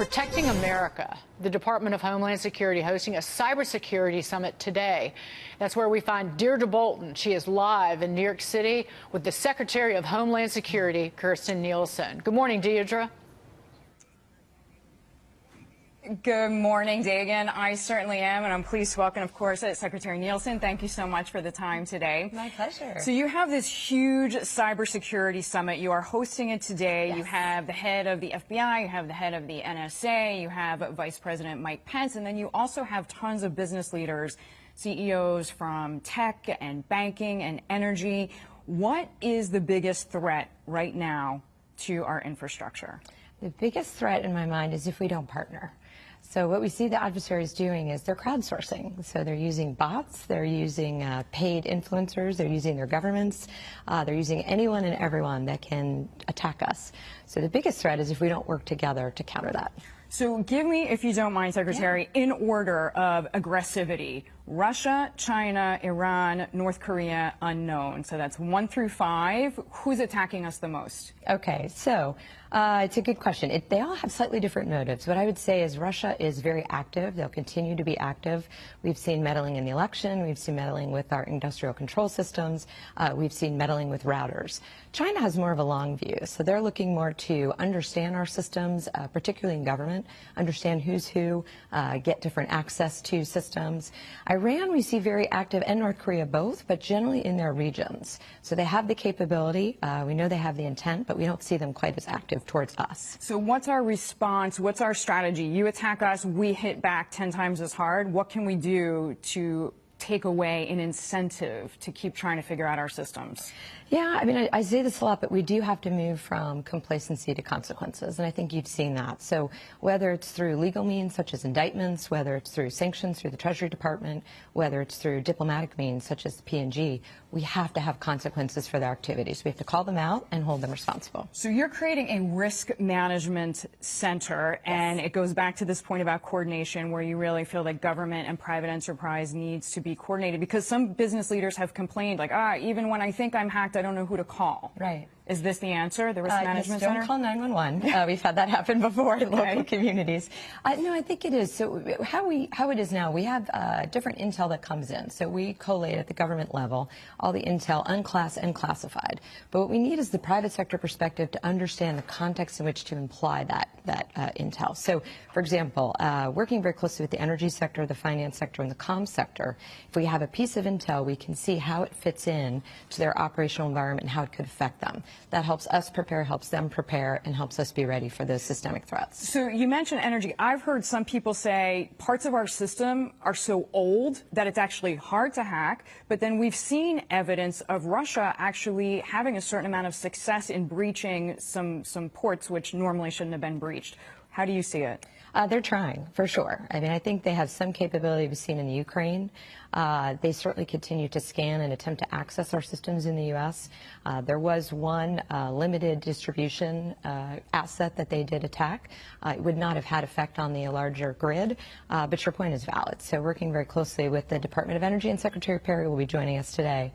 Protecting America. The Department of Homeland Security hosting a cybersecurity summit today. That's where we find Deirdre Bolton. She is live in New York City with the Secretary of Homeland Security, Kirstjen Nielsen. Good morning, Deirdre. Good morning, Dagan. I certainly am, and I'm pleased to welcome, of course, Secretary Nielsen. Thank you so much for the time today. My pleasure. So you have this huge cybersecurity summit. You are hosting it today. Yes. You have the head of the FBI, you have the head of the NSA, you have Vice President Mike Pence, and then you also have tons of business leaders, CEOs from tech and banking and energy. What is the biggest threat right now to our infrastructure? The biggest threat in my mind is if we don't partner. So what we see the adversaries doing is they're crowdsourcing. So they're using bots, they're using paid influencers, they're using their governments, they're using anyone and everyone that can attack us. So the biggest threat is if we don't work together to counter that. So give me, if you don't mind, Secretary, in order of aggressivity: Russia, China, Iran, North Korea, unknown. So that's 1 through 5. Who's attacking us the most? Okay, so it's a good question. They all have slightly different motives. What I would say is Russia is very active. They'll continue to be active. We've seen meddling in the election. We've seen meddling with our industrial control systems. We've seen meddling with routers. China has more of a long view, so they're looking more to understand our systems, particularly in government, understand who's who, get different access to systems. Iran we see very active, and North Korea both, but generally in their regions. So they have the capability. We know they have the intent, but we don't see them quite as active towards us. So what's our response? What's our strategy? You attack us, we hit back 10 times as hard. What can we do to take away an incentive to keep trying to figure out our systems? Yeah, I mean, I say this a lot, but we do have to move from complacency to consequences, and I think you've seen that. So whether it's through legal means, such as indictments, whether it's through sanctions through the Treasury Department, whether it's through diplomatic means, such as the P&G, we have to have consequences for their activities. We have to call them out and hold them responsible. So you're creating a risk management center, and it goes back to this point about coordination, where you really feel that government and private enterprise needs to be coordinated, because some business leaders have complained, like, even when I think I'm hacked, I don't know who to call. Right. Is this the answer, the risk management center? Don't call 911. We've had that happen before in local communities. No, I think it is. So how it is now, we have different intel that comes in. So we collate at the government level all the intel, unclassed and classified. But what we need is the private sector perspective to understand the context in which to imply that intel. So, for example, working very closely with the energy sector, the finance sector, and the comms sector, if we have a piece of intel, we can see how it fits in to their operational environment and how it could affect them. That helps us prepare, helps them prepare, and helps us be ready for those systemic threats. So you mentioned energy. I've heard some people say parts of our system are so old that it's actually hard to hack, but then we've seen evidence of Russia actually having a certain amount of success in breaching some ports which normally shouldn't have been breached. How do you see it? They're trying, for sure. I mean, I think they have some capability we've seen in the Ukraine. They certainly continue to scan and attempt to access our systems in the U.S. There was one limited distribution asset that they did attack. It would not have had effect on the larger grid, but your point is valid. So working very closely with the Department of Energy, and Secretary Perry will be joining us today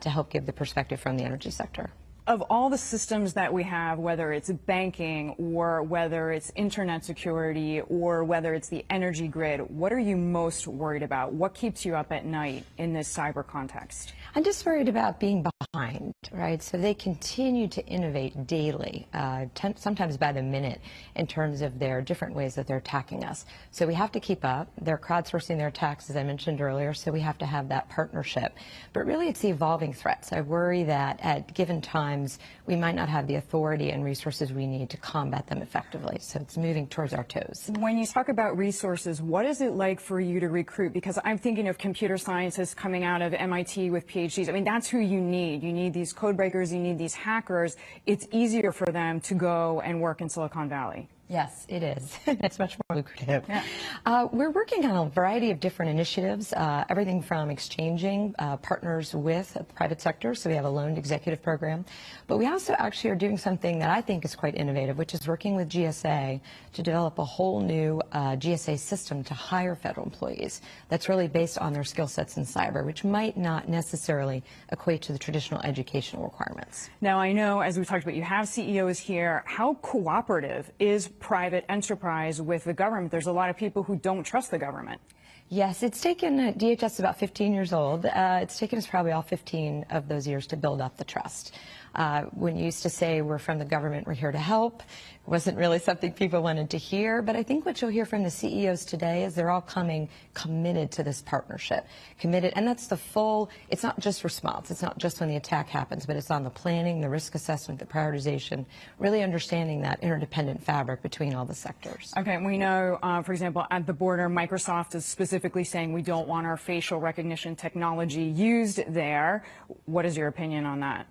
to help give the perspective from the energy sector. Of all the systems that we have, whether it's banking or whether it's internet security or whether it's the energy grid, what are you most worried about? What keeps you up at night in this cyber context? I'm just worried about being behind, right? So they continue to innovate daily, sometimes by the minute, in terms of their different ways that they're attacking us. So we have to keep up. They're crowdsourcing their attacks, as I mentioned earlier, so we have to have that partnership. But really, it's the evolving threats. I worry that at given times, we might not have the authority and resources we need to combat them effectively. So it's moving towards our toes. When you talk about resources, what is it like for you to recruit? Because I'm thinking of computer scientists coming out of MIT with PhDs. I mean, that's who you need. You need these code breakers, you need these hackers. It's easier for them to go and work in Silicon Valley. Yes, it is. It's much more lucrative. Yeah. We're working on a variety of different initiatives, everything from exchanging partners with the private sector, so we have a loaned executive program, but we also actually are doing something that I think is quite innovative, which is working with GSA to develop a whole new GSA system to hire federal employees that's really based on their skill sets in cyber, which might not necessarily equate to the traditional educational requirements. Now, I know, as we talked about, you have CEOs here. How cooperative is private enterprise with the government? There's a lot of people who don't trust the government. Yes, it's taken DHS is about 15 years old. It's taken us probably all 15 of those years to build up the trust. When you used to say we're from the government, we're here to help, it wasn't really something people wanted to hear. But I think what you'll hear from the CEOs today is they're all coming committed to this partnership, committed, and that's the full. It's not just response. It's not just when the attack happens, but it's on the planning, the risk assessment, the prioritization, really understanding that interdependent fabric between all the sectors. Okay, we know, for example, at the border, Microsoft is specifically saying we don't want our facial recognition technology used there. What is your opinion on that?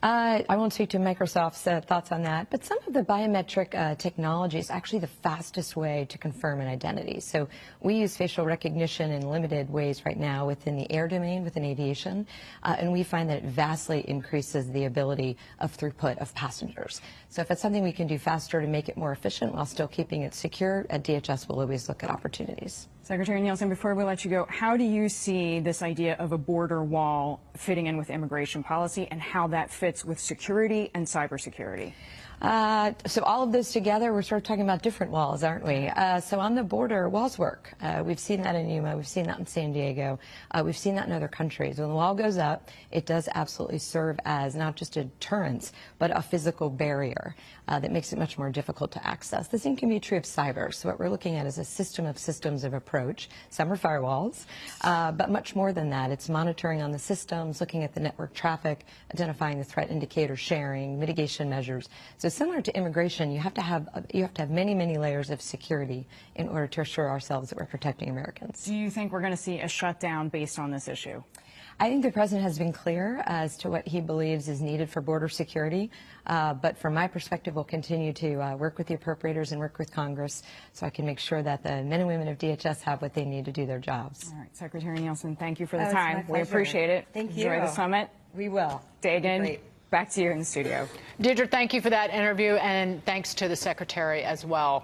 I won't speak to Microsoft's thoughts on that, but some of the biometric technology is actually the fastest way to confirm an identity. So we use facial recognition in limited ways right now within the air domain, within aviation, and we find that it vastly increases the ability of throughput of passengers. So if it's something we can do faster to make it more efficient while still keeping it secure, at DHS we'll always look at opportunities. Secretary Nielsen, before we let you go, how do you see this idea of a border wall fitting in with immigration policy and how that fits with security and cybersecurity? So all of those together, we're sort of talking about different walls, aren't we? So on the border, walls work. We've seen that in Yuma. We've seen that in San Diego. We've seen that in other countries. When the wall goes up, it does absolutely serve as not just a deterrence, but a physical barrier that makes it much more difficult to access. The same can be true of cyber. So what we're looking at is a system of systems of approach. Some are firewalls, but much more than that. It's monitoring on the systems, looking at the network traffic, identifying the threat indicator sharing, mitigation measures. So similar to immigration, you have to have many, many layers of security in order to assure ourselves that we're protecting Americans. Do you think we're going to see a shutdown based on this issue? I think the president has been clear as to what he believes is needed for border security. But from my perspective, we'll continue to work with the appropriators and work with Congress so I can make sure that the men and women of DHS have what they need to do their jobs. All right, Secretary Nielsen, thank you for the time. We appreciate it. Thank you. Enjoy the summit. We will. Dagan, back to you in the studio. Deidre, thank you for that interview, and thanks to the Secretary as well.